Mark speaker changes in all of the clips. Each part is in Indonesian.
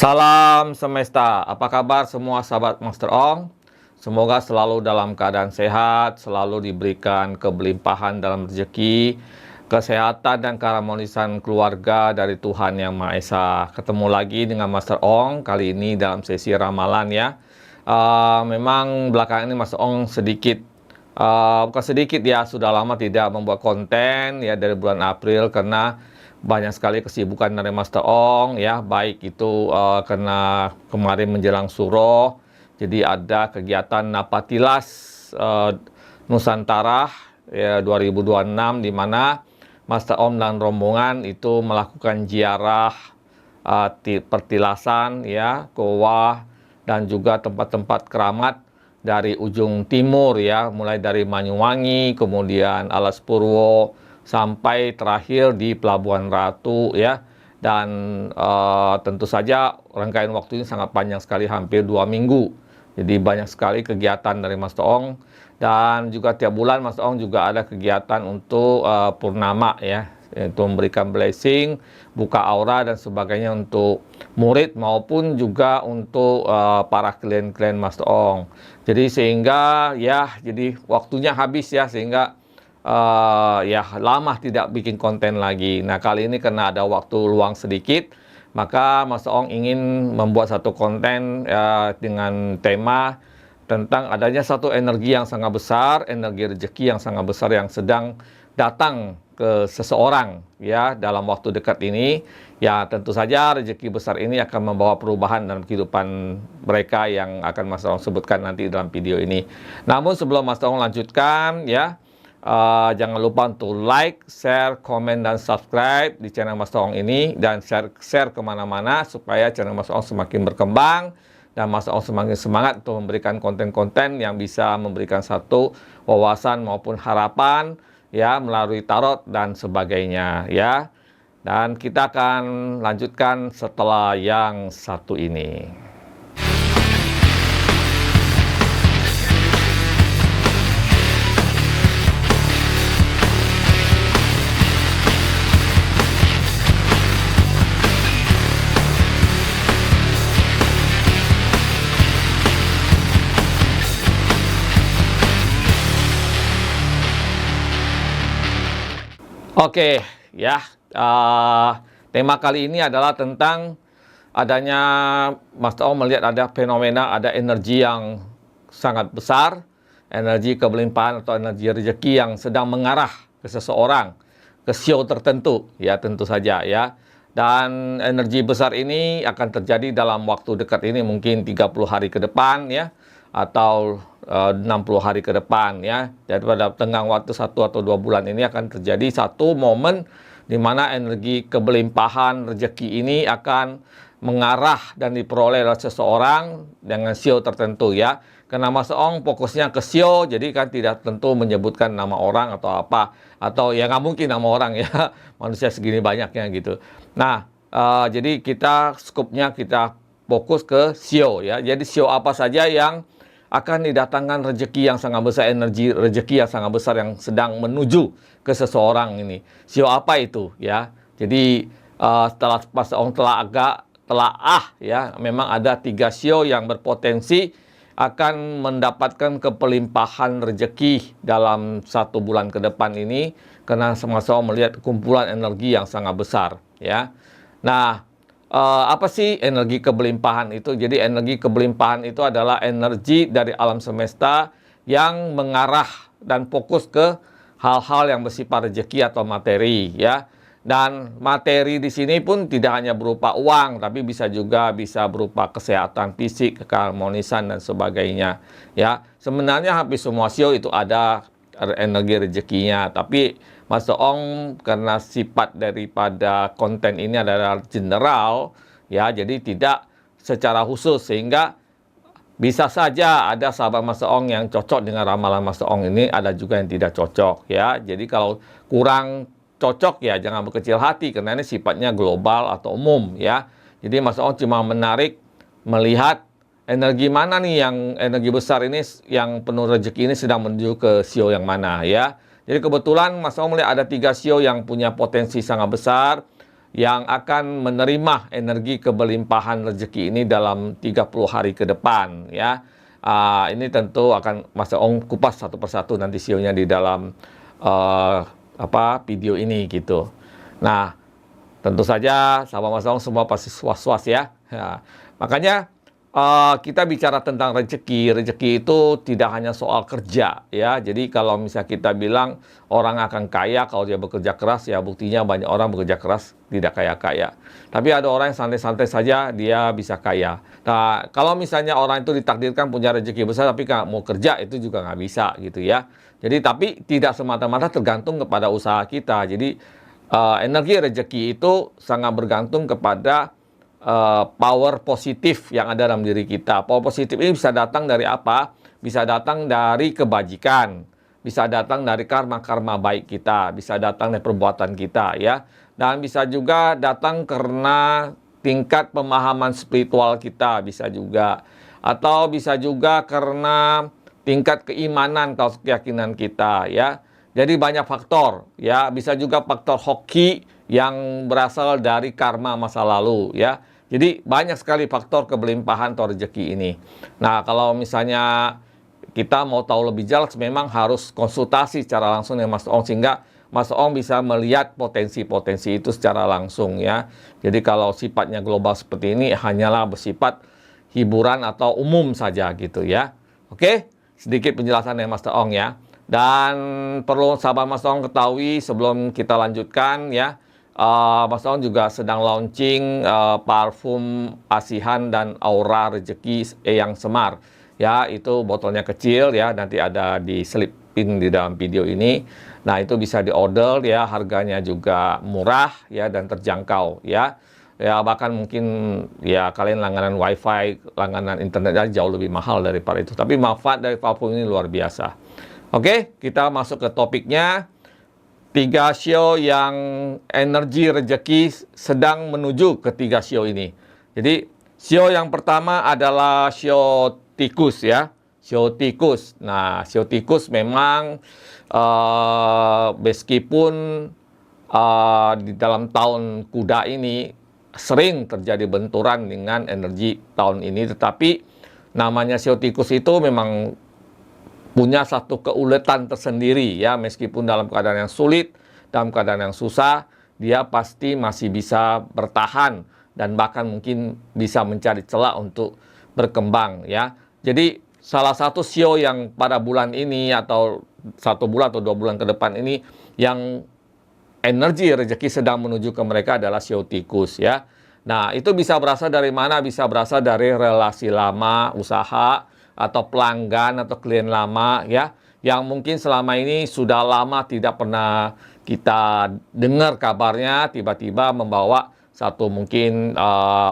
Speaker 1: Salam semesta, apa kabar semua sahabat Master Ong? Semoga selalu dalam keadaan sehat, selalu diberikan kelimpahan dalam rezeki, kesehatan dan keharmonisan keluarga dari Tuhan Yang Maha Esa. Ketemu lagi dengan Master Ong, kali ini dalam sesi ramalan ya. Memang belakangan ini Master Ong sedikit, bukan sedikit ya, sudah lama tidak membuat konten ya dari bulan April karena banyak sekali kesibukan dari Master Ong ya, baik itu karena kemarin menjelang Suro, jadi ada kegiatan Napatilas Nusantara ya 2026 di mana Master Ong dan rombongan itu melakukan ziarah pertilasan ya, goa dan juga tempat-tempat keramat dari ujung timur ya, mulai dari Banyuwangi, kemudian Alas Purwo, sampai terakhir di Pelabuhan Ratu ya. Dan tentu saja rangkaian waktu ini sangat panjang sekali, hampir 2 minggu. Jadi banyak sekali kegiatan dari Master Ong, dan juga tiap bulan Master Ong juga ada kegiatan untuk purnama ya, yaitu memberikan blessing, buka aura dan sebagainya untuk murid maupun juga untuk para klien-klien Master Ong. Jadi sehingga ya, jadi waktunya habis ya, sehingga ya lama tidak bikin konten lagi. Nah kali ini karena ada waktu luang sedikit, maka Master Ong ingin membuat satu konten dengan tema tentang adanya satu energi yang sangat besar, energi rezeki yang sangat besar yang sedang datang ke seseorang ya dalam waktu dekat ini. Ya tentu saja rezeki besar ini akan membawa perubahan dalam kehidupan mereka yang akan Master Ong sebutkan nanti dalam video ini. Namun sebelum Master Ong lanjutkan ya, jangan lupa untuk like, share, komen, dan subscribe di channel Master Ong ini, dan share kemana-mana supaya channel Master Ong semakin berkembang dan Master Ong semakin semangat untuk memberikan konten-konten yang bisa memberikan satu wawasan maupun harapan ya melalui tarot dan sebagainya ya. Dan kita akan lanjutkan setelah yang satu ini. Oke, ya, tema kali ini adalah tentang adanya Master Ong melihat ada fenomena, ada energi yang sangat besar, energi kelimpahan atau energi rezeki yang sedang mengarah ke seseorang, ke sio tertentu, ya tentu saja ya. Dan energi besar ini akan terjadi dalam waktu dekat ini, mungkin 30 hari ke depan ya, atau 60 hari ke depan ya. Jadi pada tenggang waktu 1 atau 2 bulan ini akan terjadi satu momen di mana energi kelimpahan rezeki ini akan mengarah dan diperoleh oleh seseorang dengan sio tertentu ya. Karena Master Ong fokusnya ke sio, jadi kan tidak tentu menyebutkan nama orang atau apa, atau ya nggak mungkin nama orang ya, manusia segini banyaknya gitu. Nah, jadi kita skupnya kita fokus ke sio ya. Jadi sio apa saja yang akan didatangkan rezeki yang sangat besar, energi rezeki yang sangat besar yang sedang menuju ke seseorang ini. Sio apa itu ya? Jadi setelah Master Ong telaah ya, memang ada 3 sio yang berpotensi akan mendapatkan kepelimpahan rezeki dalam 1 bulan ke depan ini, karena Master Ong melihat kumpulan energi yang sangat besar ya. Nah, apa sih energi kelimpahan itu? Jadi energi kelimpahan itu adalah energi dari alam semesta yang mengarah dan fokus ke hal-hal yang bersifat rezeki atau materi ya. Dan materi di sini pun tidak hanya berupa uang, tapi bisa berupa kesehatan fisik, keharmonisan dan sebagainya ya. Sebenarnya hampir semua sio itu ada energi rezekinya, tapi Master Ong karena sifat daripada konten ini adalah general ya, jadi tidak secara khusus, sehingga bisa saja ada sahabat Master Ong yang cocok dengan ramalan Master Ong ini, ada juga yang tidak cocok ya. Jadi kalau kurang cocok ya jangan berkecil hati, karena ini sifatnya global atau umum ya. Jadi Master Ong cuma menarik melihat energi mana nih yang energi besar ini yang penuh rezeki ini sedang menuju ke sio yang mana ya. Jadi kebetulan Master Ong melihat ada 3 sio yang punya potensi sangat besar yang akan menerima energi kebelimpahan rezeki ini dalam 30 hari ke depan ya. Ini tentu akan Mas Ong kupas satu persatu nanti sionya di dalam video ini gitu. Nah, tentu saja sahabat Mas Ong semua pasti was-was ya. Makanya kita bicara tentang rezeki. Rezeki itu tidak hanya soal kerja ya. Jadi kalau misalnya kita bilang orang akan kaya kalau dia bekerja keras, ya buktinya banyak orang bekerja keras tidak kaya-kaya. Tapi ada orang yang santai-santai saja dia bisa kaya. Nah, kalau misalnya orang itu ditakdirkan punya rezeki besar tapi nggak mau kerja, itu juga nggak bisa gitu ya. Jadi tapi tidak semata-mata tergantung kepada usaha kita. Jadi energi rezeki itu sangat bergantung kepada power positif yang ada dalam diri kita. Power positif ini bisa datang dari apa? Bisa datang dari kebajikan, bisa datang dari karma-karma baik kita, bisa datang dari perbuatan kita ya. Dan bisa juga datang karena tingkat pemahaman spiritual kita, bisa juga. Atau bisa juga karena tingkat keimanan atau keyakinan kita ya. Jadi banyak faktor ya, bisa juga faktor hoki yang berasal dari karma masa lalu ya. Jadi banyak sekali faktor kebelimpahan atau rezeki ini. Nah, kalau misalnya kita mau tahu lebih jelas memang harus konsultasi secara langsung dengan Mas Ong sehingga Mas Ong bisa melihat potensi-potensi itu secara langsung ya. Jadi kalau sifatnya global seperti ini hanyalah bersifat hiburan atau umum saja gitu ya. Oke, sedikit penjelasan dari Mas Ong ya. Dan perlu sahabat Mas Ong ketahui sebelum kita lanjutkan ya, Mas Ong juga sedang launching parfum Asihan dan Aura Rezeki Eyang Semar. Ya, itu botolnya kecil ya, nanti ada diselipin di dalam video ini. Nah, itu bisa diorder ya, harganya juga murah ya dan terjangkau ya. Ya, bahkan mungkin ya kalian langganan wifi, langganan internet jauh lebih mahal daripada itu. Tapi manfaat dari parfum ini luar biasa. Oke, kita masuk ke topiknya. 3 sio yang energi rezeki sedang menuju ke 3 sio ini. Jadi sio yang pertama adalah sio tikus ya. Sio tikus. Nah, sio tikus memang meskipun di dalam tahun kuda ini sering terjadi benturan dengan energi tahun ini, tetapi namanya sio tikus itu memang punya satu keuletan tersendiri ya, meskipun dalam keadaan yang sulit, dalam keadaan yang susah, dia pasti masih bisa bertahan dan bahkan mungkin bisa mencari celah untuk berkembang ya. Jadi salah satu sio yang pada bulan ini atau 1 bulan atau 2 bulan ke depan ini yang energi rezeki sedang menuju ke mereka adalah sio tikus ya. Nah, itu bisa berasal dari mana? Bisa berasal dari relasi lama, usaha, atau pelanggan atau klien lama ya, yang mungkin selama ini sudah lama tidak pernah kita dengar kabarnya, tiba-tiba membawa satu mungkin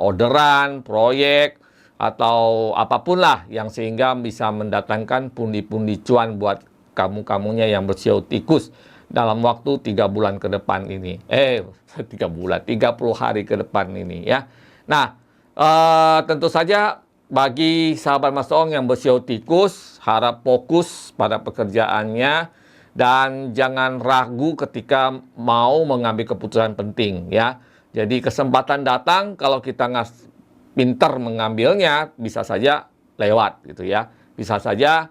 Speaker 1: orderan, proyek, atau apapun lah yang sehingga bisa mendatangkan pundi-pundi cuan buat kamu-kamunya yang bersio tikus dalam waktu 3 bulan ke depan ini. 3 bulan, 30 hari ke depan ini ya. Nah, tentu saja bagi sahabat Mas Ong yang bersio tikus, harap fokus pada pekerjaannya dan jangan ragu ketika mau mengambil keputusan penting ya. Jadi kesempatan datang, kalau kita nggak pinter mengambilnya, bisa saja lewat gitu ya. Bisa saja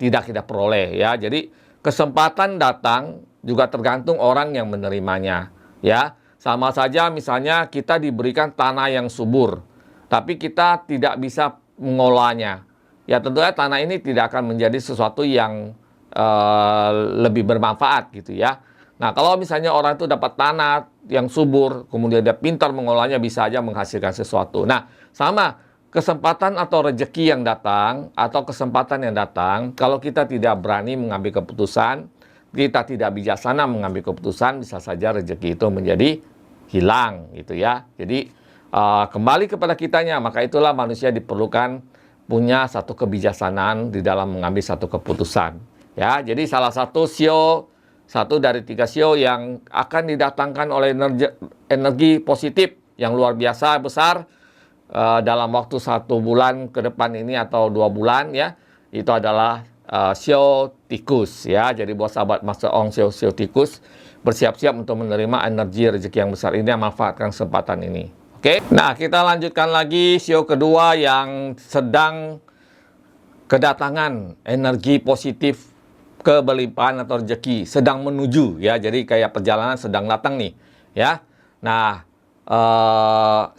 Speaker 1: tidak kita peroleh ya. Jadi kesempatan datang juga tergantung orang yang menerimanya ya. Sama saja misalnya kita diberikan tanah yang subur, tapi kita tidak bisa mengolahnya. Ya tentunya tanah ini tidak akan menjadi sesuatu yang lebih bermanfaat gitu ya. Nah, kalau misalnya orang itu dapat tanah yang subur, kemudian dia pintar mengolahnya, bisa aja menghasilkan sesuatu. Nah, sama kesempatan atau rezeki yang datang, atau kesempatan yang datang, kalau kita tidak berani mengambil keputusan, kita tidak bijaksana mengambil keputusan, bisa saja rezeki itu menjadi hilang gitu ya. Jadi kembali kepada kitanya, maka itulah manusia diperlukan punya satu kebijaksanaan di dalam mengambil satu keputusan. Ya, jadi salah satu sio, satu dari 3 sio yang akan didatangkan oleh energi positif yang luar biasa besar dalam waktu 1 bulan ke depan ini atau 2 bulan ya, itu adalah sio tikus ya. Jadi buat sahabat Master Ong sio tikus, bersiap-siap untuk menerima energi rezeki yang besar ini, manfaatkan kesempatan ini. Oke. Nah, kita lanjutkan lagi sio kedua yang sedang kedatangan energi positif kebelimpahan atau rezeki, sedang menuju ya. Jadi kayak perjalanan sedang datang nih ya. Nah,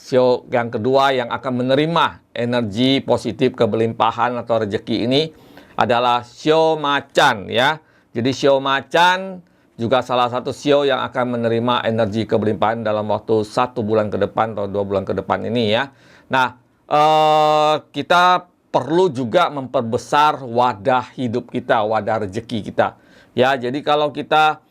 Speaker 1: sio yang kedua yang akan menerima energi positif kebelimpahan atau rezeki ini adalah sio macan ya. Jadi sio macan juga salah satu sio yang akan menerima energi kebelimpahan dalam waktu 1 bulan ke depan atau 2 bulan ke depan ini ya. Nah, kita perlu juga memperbesar wadah hidup kita, wadah rezeki kita. Ya, jadi kalau kita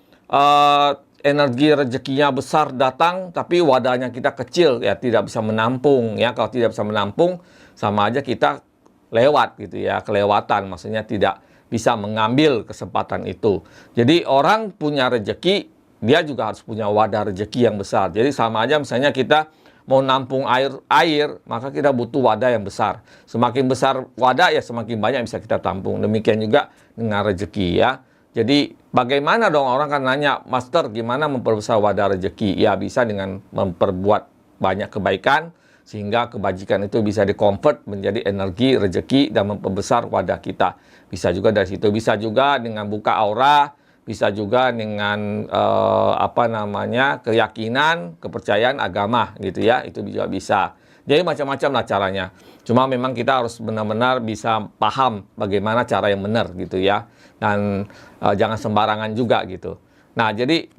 Speaker 1: energi rezekinya besar datang, tapi wadahnya kita kecil, ya tidak bisa menampung. Ya, kalau tidak bisa menampung, sama aja kita lewat gitu ya, kelewatan. Maksudnya tidak bisa mengambil kesempatan itu. Jadi orang punya rezeki, dia juga harus punya wadah rezeki yang besar. Jadi sama aja misalnya kita mau nampung air, maka kita butuh wadah yang besar. Semakin besar wadah, ya semakin banyak bisa kita tampung. Demikian juga dengan rezeki ya. Jadi bagaimana dong, orang kan nanya, Master gimana memperbesar wadah rezeki? Ya bisa dengan memperbuat banyak kebaikan, sehingga kebajikan itu bisa di-convert menjadi energi rezeki dan memperbesar wadah kita. Bisa juga dari situ, bisa juga dengan buka aura, bisa juga dengan keyakinan, kepercayaan agama gitu ya, itu juga bisa. Jadi macam-macam lah caranya. Cuma memang kita harus benar-benar bisa paham bagaimana cara yang benar gitu ya. Dan jangan sembarangan juga gitu. Nah, jadi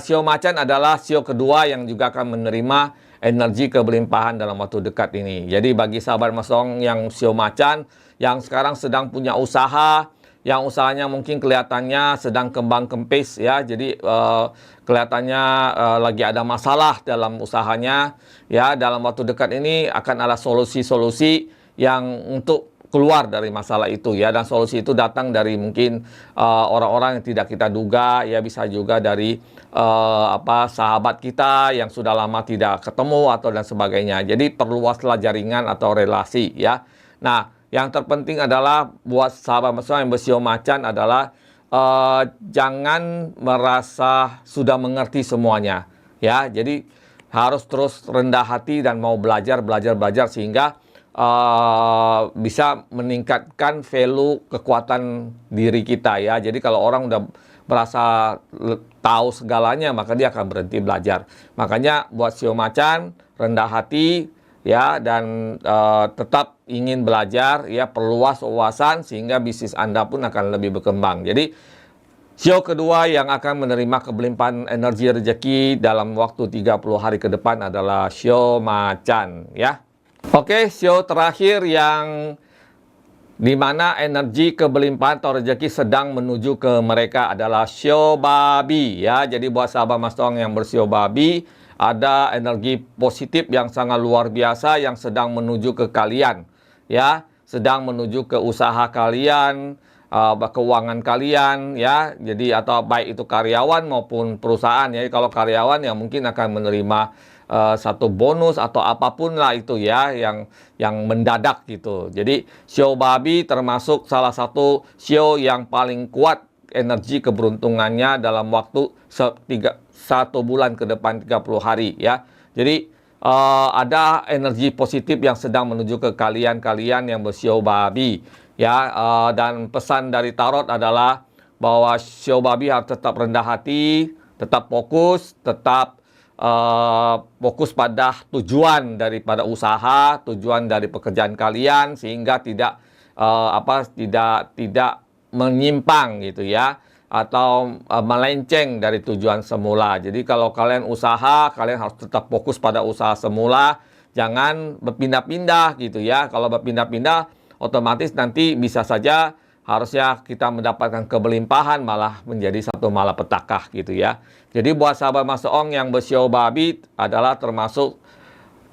Speaker 1: sio macan adalah sio kedua yang juga akan menerima energi kebelimpahan dalam waktu dekat ini. Jadi bagi sahabat Mas Ong yang sio macan, yang sekarang sedang punya usaha, yang usahanya mungkin kelihatannya sedang kembang kempis ya, jadi kelihatannya lagi ada masalah dalam usahanya ya, dalam waktu dekat ini akan ada solusi-solusi yang untuk keluar dari masalah itu ya, dan solusi itu datang dari mungkin orang-orang yang tidak kita duga ya, bisa juga dari sahabat kita yang sudah lama tidak ketemu atau dan sebagainya. Jadi perluaslah jaringan atau relasi ya. Nah, yang terpenting adalah buat sahabat Mas Ong yang bersio macan adalah jangan merasa sudah mengerti semuanya ya. Jadi harus terus rendah hati dan mau belajar sehingga bisa meningkatkan value kekuatan diri kita ya. Jadi kalau orang udah merasa tahu segalanya, maka dia akan berhenti belajar. Makanya buat sio macan, rendah hati ya, dan tetap ingin belajar ya, perluas wawasan sehingga bisnis Anda pun akan lebih berkembang. Jadi sio kedua yang akan menerima kebelimpahan energi rezeki dalam waktu 30 hari ke depan adalah sio macan ya. Oke, sio terakhir yang dimana energi kebelimpahan atau rezeki sedang menuju ke mereka adalah sio babi ya. Jadi buat sahabat Mas Ong yang bersio babi, ada energi positif yang sangat luar biasa yang sedang menuju ke kalian ya, sedang menuju ke usaha kalian, keuangan kalian ya. Jadi atau baik itu karyawan maupun perusahaan ya. Kalau karyawan ya mungkin akan menerima satu bonus atau apapun lah itu ya, yang mendadak gitu. Jadi sio babi termasuk salah satu sio yang paling kuat energi keberuntungannya dalam waktu 1 bulan ke depan, 30 hari ya. Jadi ada energi positif yang sedang menuju ke kalian yang bersio babi ya. Dan pesan dari tarot adalah bahwa sio babi harus tetap rendah hati, tetap fokus, tetap fokus pada tujuan daripada usaha, tujuan dari pekerjaan kalian, sehingga tidak tidak menyimpang gitu ya, atau melenceng dari tujuan semula. Jadi kalau kalian usaha, kalian harus tetap fokus pada usaha semula, jangan berpindah-pindah gitu ya. Kalau berpindah-pindah, otomatis nanti bisa saja harusnya kita mendapatkan kebelimpahan malah menjadi satu malapetaka gitu ya. Jadi buat sahabat Mas Ong yang bersio babi adalah termasuk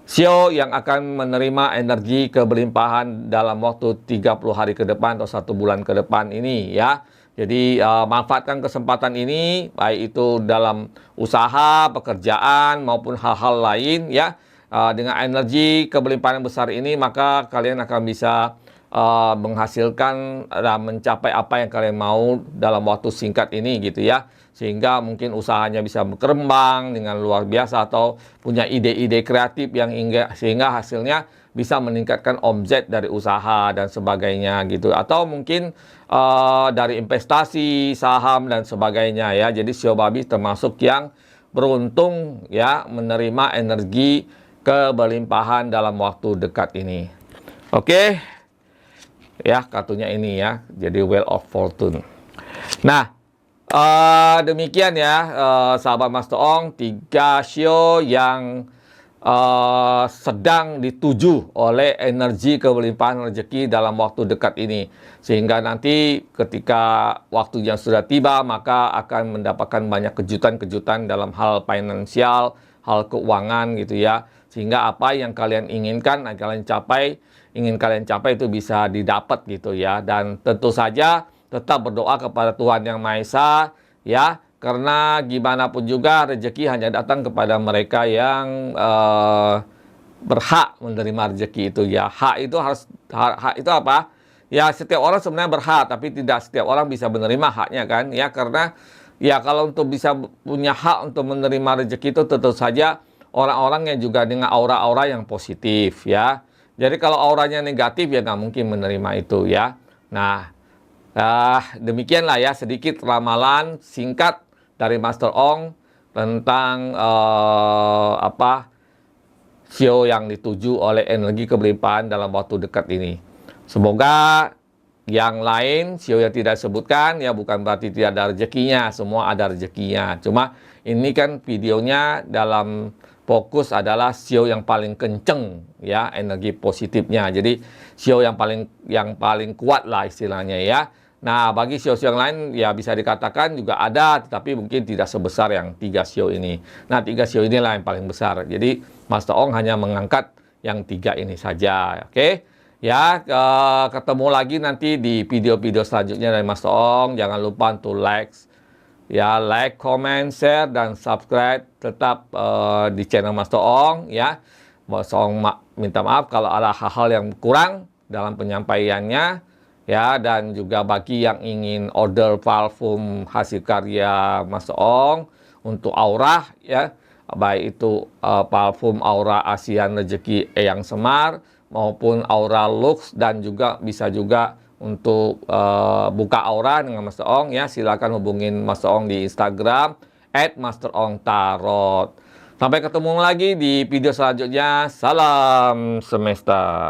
Speaker 1: sio yang akan menerima energi kebelimpahan dalam waktu 30 hari ke depan atau 1 bulan ke depan ini ya. Jadi manfaatkan kesempatan ini, baik itu dalam usaha, pekerjaan maupun hal-hal lain ya. Dengan energi kebelimpahan yang besar ini, maka kalian akan bisa menghasilkan dan mencapai apa yang kalian mau dalam waktu singkat ini gitu ya. Sehingga mungkin usahanya bisa berkembang dengan luar biasa atau punya ide-ide kreatif yang sehingga hasilnya bisa meningkatkan omset dari usaha dan sebagainya gitu. Atau mungkin dari investasi, saham dan sebagainya ya. Jadi shio babi termasuk yang beruntung ya menerima energi keberlimpahan dalam waktu dekat ini. Oke. Ya, kartunya ini ya. Jadi Wheel of Fortune. Nah, demikian ya sahabat Master Ong, 3 shio yang sedang dituju oleh energi keberlimpahan rezeki dalam waktu dekat ini. Sehingga nanti ketika waktu yang sudah tiba, maka akan mendapatkan banyak kejutan-kejutan dalam hal finansial, hal keuangan gitu ya. Sehingga apa yang kalian inginkan, ingin kalian capai itu bisa didapat gitu ya. Dan tentu saja tetap berdoa kepada Tuhan Yang Maha Esa ya. Karena gimana pun juga rezeki hanya datang kepada mereka yang berhak menerima rezeki itu ya. Hak itu apa? Ya setiap orang sebenarnya berhak, tapi tidak setiap orang bisa menerima haknya kan. Ya karena ya kalau untuk bisa punya hak untuk menerima rezeki itu tentu saja orang-orang yang juga dengan aura-aura yang positif ya. Jadi kalau auranya negatif ya nggak mungkin menerima itu ya. Nah, demikianlah ya sedikit ramalan singkat dari Master Ong tentang shio yang dituju oleh energi keberlimpahan dalam waktu dekat ini. Semoga yang lain shio yang tidak sebutkan ya bukan berarti tidak ada rezekinya, semua ada rezekinya. Cuma ini kan videonya dalam fokus adalah shio yang paling kenceng ya energi positifnya. Jadi shio yang paling kuat lah istilahnya ya. Nah, bagi shio-shio yang lain ya bisa dikatakan juga ada, tetapi mungkin tidak sebesar yang 3 shio ini. Nah, 3 shio inilah yang paling besar. Jadi, Master Ong hanya mengangkat yang 3 ini saja. Oke? Ya, ketemu lagi nanti di video-video selanjutnya dari Master Ong. Jangan lupa untuk like, comment, share, dan subscribe tetap di channel Master Ong ya. Master Ong minta maaf kalau ada hal-hal yang kurang dalam penyampaiannya. Ya, dan juga bagi yang ingin order parfum hasil karya Master Ong untuk aura ya, baik itu parfum aura ASEAN Rezeki Eyang Semar maupun aura Lux, dan juga bisa juga untuk buka aura dengan Master Ong ya, silakan hubungin Master Ong di Instagram @masterongtarot. Sampai ketemu lagi di video selanjutnya. Salam semesta.